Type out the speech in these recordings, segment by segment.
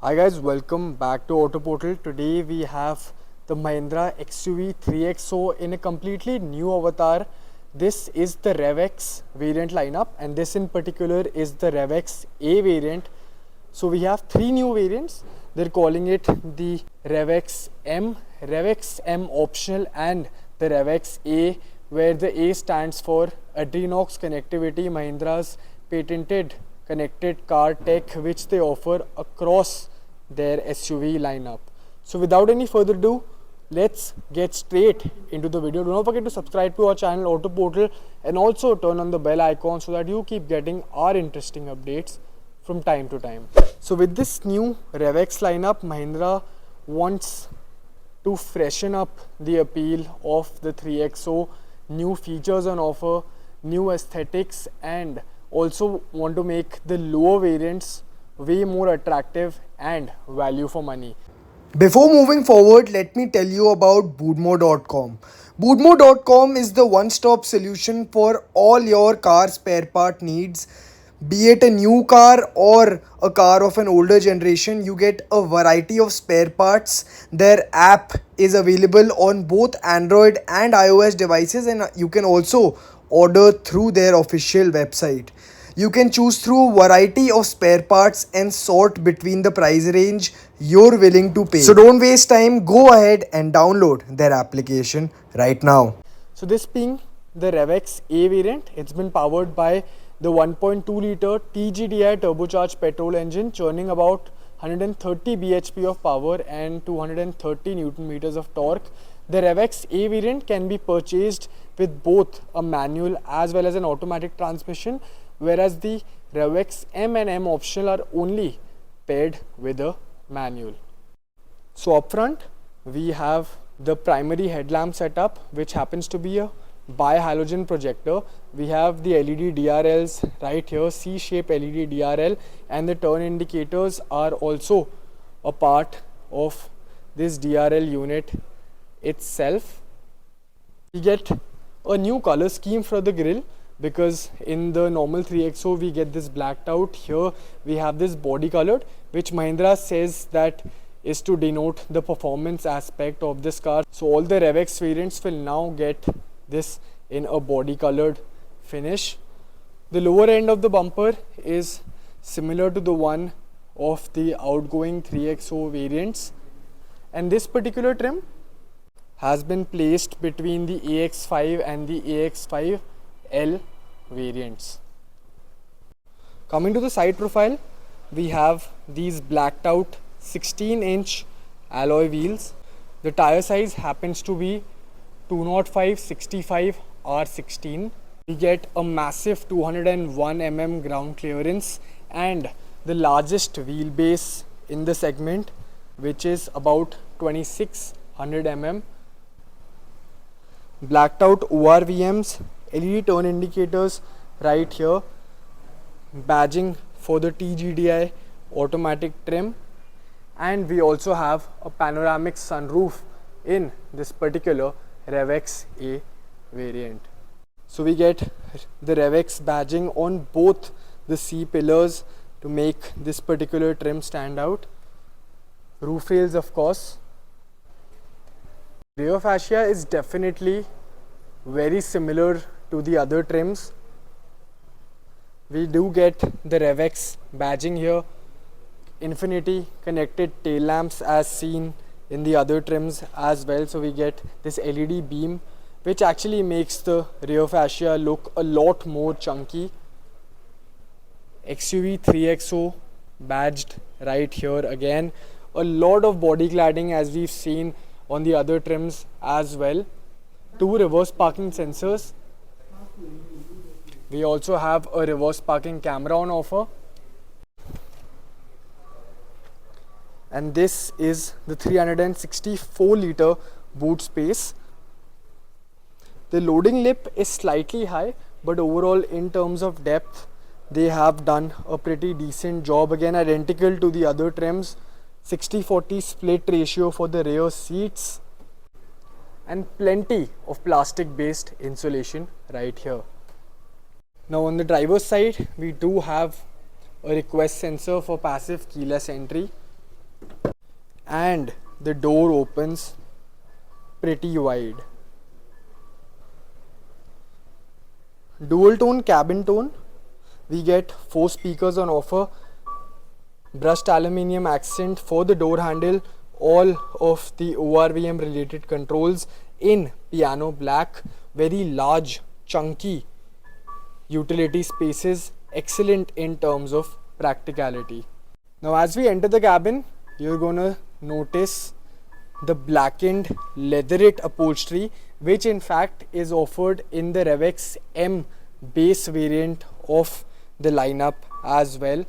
Hi guys, welcome back to Auto Portal. Today we have the Mahindra XUV 3XO in a completely new avatar. This is the Rev X variant lineup, and this in particular is the Rev X A variant. So we have three new variants. They're calling it the Rev X M, Rev X M optional, and the Rev X A, where the A stands for Adrenox connectivity, Mahindra's patented connected car tech which they offer across their SUV lineup. So without any further ado, let's get straight into the video. Do not forget to subscribe to our channel Auto Portal and also turn on the bell icon so that you keep getting our interesting updates from time to time. So with this new Rev X lineup, Mahindra wants to freshen up the appeal of the 3XO, new features on offer, new aesthetics, and also want to make the lower variants way more attractive and value for money. Before moving forward, let me tell you about boodmo.com. Boodmo.com is the one-stop solution for all your car spare part needs. Be it a new car or a car of an older generation, you get a variety of spare parts. Their app is available on both Android and iOS devices, and you can also order through their official website. You can choose through variety of spare parts and sort between the price range you're willing to pay. So don't waste time, go ahead and download their application right now. So this being the Rev X A variant, it's been powered by the 1.2 liter TGDI turbocharged petrol engine, churning about 130 bhp of power and 230 newton meters of torque. The Rev X A variant can be purchased with both a manual as well as an automatic transmission, whereas the Rev X M and M optional are only paired with a manual. So up front we have the primary headlamp setup, which happens to be a bi-halogen projector. We have the LED DRLs right here, C-shape LED DRL, and the turn indicators are also a part of this DRL unit itself. We get a new color scheme for the grille, because in the normal 3XO we get this blacked out. Here we have this body colored, which Mahindra says that is to denote the performance aspect of this car. So all the Rev X variants will now get this in a body colored finish. The lower end of the bumper is similar to the one of the outgoing 3XO variants, and this particular trim has been placed between the AX5 and the AX5L variants. Coming to the side profile, we have these blacked out 16-inch alloy wheels. The tire size happens to be 205/65 R16. We get a massive 201 mm ground clearance and the largest wheelbase in the segment, which is about 2600 mm. Blacked out ORVMs, LED turn indicators right here, badging for the TGDI automatic trim, and we also have a panoramic sunroof in this particular Rev X A variant. So we get the Rev X badging on both the C pillars to make this particular trim stand out. Roof rails, of course. Rear fascia is definitely very similar to the other trims. We do get the Rev X badging here, infinity connected tail lamps as seen in the other trims as well. So we get this LED beam, which actually makes the rear fascia look a lot more chunky. XUV 3XO badged right here again. A lot of body cladding as we've seen on the other trims as well. Two reverse parking sensors. We also have a reverse parking camera on offer. And this is the 364 liter boot space. The loading lip is slightly high, but overall in terms of depth they have done a pretty decent job. Again, identical to the other trims. 60/40 split ratio for the rear seats and plenty of plastic based insulation right here. Now on the driver's side, we do have a request sensor for passive keyless entry. and the door opens pretty wide. Dual tone cabin tone. We get 4 speakers on offer, brushed aluminium accent for the door handle, all of the ORVM related controls in piano black, very large, chunky utility spaces, excellent in terms of practicality. Now as we enter the cabin, you're gonna notice the blackened leatherette upholstery, which in fact is offered in the Rev X M base variant of the lineup as well.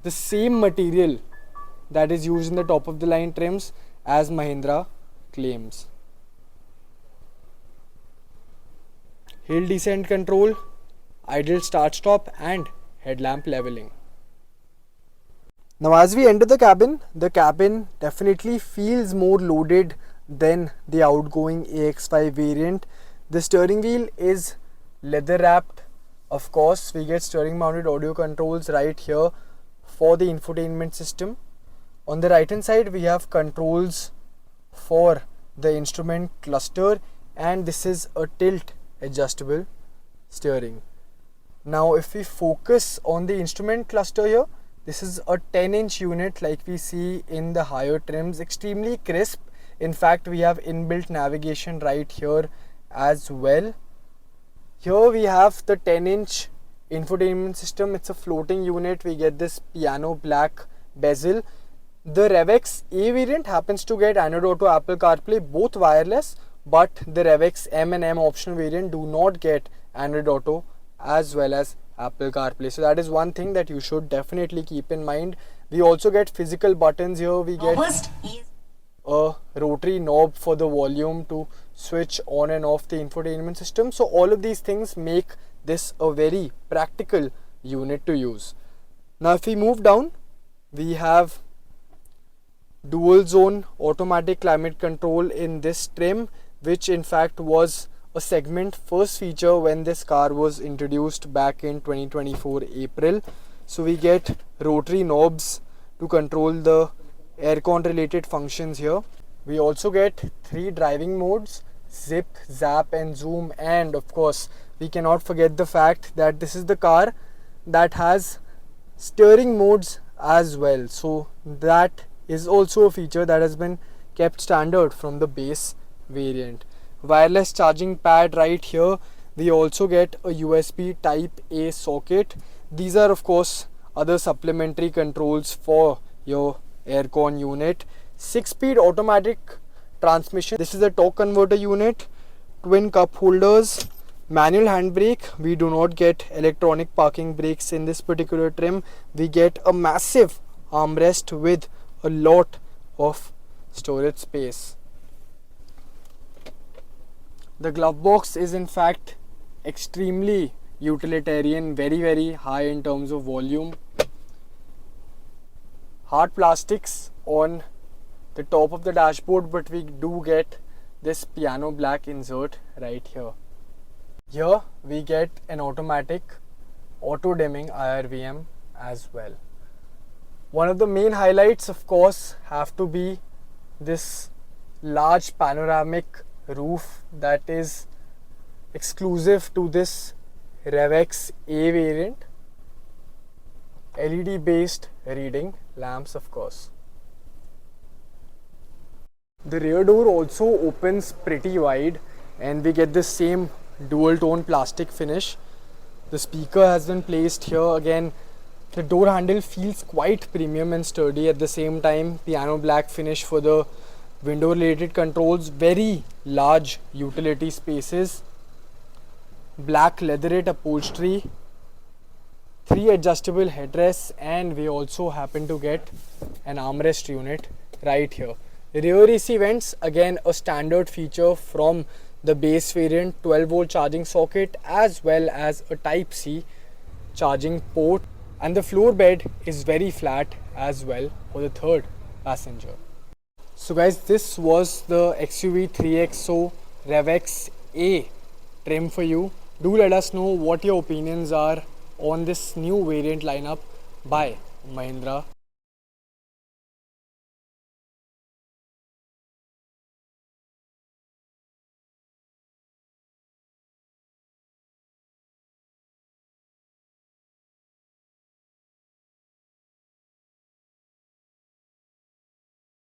The same material that is used in the top of the line trims as Mahindra claims. Hill descent control, idle start stop and headlamp leveling. Now as we enter the cabin definitely feels more loaded than the outgoing AX5 variant. The steering wheel is leather wrapped. Of course, we get steering mounted audio controls right here for the infotainment system. On the right hand side we have controls for the instrument cluster, and this is a tilt adjustable steering. Now if we focus on the instrument cluster here, this is a 10-inch unit like we see in the higher trims, extremely crisp. In fact, we have inbuilt navigation right here as well. Here we have the 10-inch infotainment system. It's a floating unit. We get this piano black bezel. The Rev X A variant happens to get Android Auto, Apple CarPlay, both wireless, but the Rev X M and M optional variant do not get Android Auto as well as Apple CarPlay. So that is one thing that you should definitely keep in mind. We also get physical buttons here. We get a rotary knob for the volume to switch on and off the infotainment system. So all of these things make this a very practical unit to use. Now if we move down, we have dual zone automatic climate control in this trim, which in fact was a segment first feature when this car was introduced back in 2024 April. So we get rotary knobs to control the aircon related functions here. We also get 3 driving modes: zip, zap and zoom, and of course we cannot forget the fact that this is the car that has steering modes as well. So that is also a feature that has been kept standard from the base variant. Wireless charging pad right here. We also get a USB type A socket. These are of course other supplementary controls for your aircon unit. 6-speed automatic transmission. This is a torque converter unit. Twin cup holders. Manual handbrake. We do not get electronic parking brakes in this particular trim. We get a massive armrest with a lot of storage space. The glove box is in fact extremely utilitarian, very high in terms of volume. Hard plastics on the top of the dashboard, but we do get this piano black insert right here. Here we get an automatic auto dimming IRVM as well. One of the main highlights of course have to be this large panoramic roof that is exclusive to this Rev X A variant. LED based reading lamps of course. The rear door also opens pretty wide and we get the same dual tone plastic finish. The speaker has been placed here. Again, the door handle feels quite premium and sturdy. At the same time, piano black finish for the window related controls, very large utility spaces, black leatherette upholstery, 3 adjustable headrests, and we also happen to get an armrest unit right here. Rear AC vents, again a standard feature from the base variant, 12-volt charging socket as well as a type C charging port, and the floor bed is very flat as well for the third passenger. So guys, this was the XUV 3XO Rev X A trim for you. Do let us know what your opinions are on this new variant lineup by Mahindra.